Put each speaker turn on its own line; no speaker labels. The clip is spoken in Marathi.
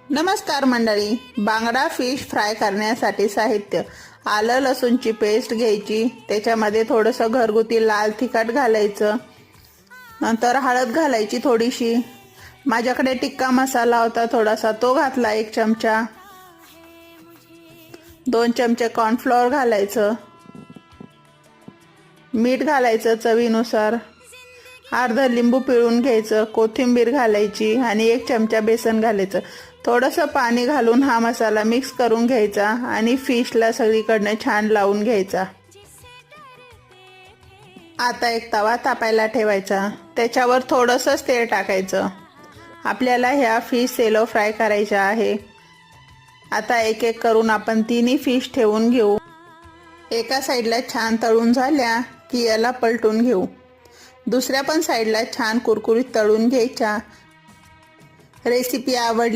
नमस्कार मंडळी, बांगडा फिश फ्राय करण्यासाठी साहित्य: आलं लसूणची पेस्ट घ्यायची, त्याच्यामध्ये थोडंसं घरगुती लाल तिखट घालायचं, नंतर हळद घालायची थोडीशी, माझ्याकडे टिक्का मसाला होता थोडासा तो घातला 1 चमचा, 2 चमचे कॉर्नफ्लोअर घालायचं, मीठ घालायचं चवीनुसार, अर्धा लिंबू पिळून घ्यायचं, कोथिंबीर घालायची आणि 1 चमचा बेसन घालायचं. थोडंसं पाणी घालून हा मसाला मिक्स करून घ्यायचा आणि फिशला सगळीकडनं छान लावून घ्यायचा. आता एक तवा तापायला ठेवायचा, त्याच्यावर थोडंसंच तेल टाकायचं. आपल्याला ह्या फिश सेलो फ्राय करायच्या आहे. आता एक एक करून आपण तिन्ही फिश ठेवून घेऊ. एका साईडला छान तळून झाल्या की याला पलटून घेऊ. दुसऱ्या पण साईडला छान कुरकुरीत तळून घ्यायच्या. रेसिपी आवडली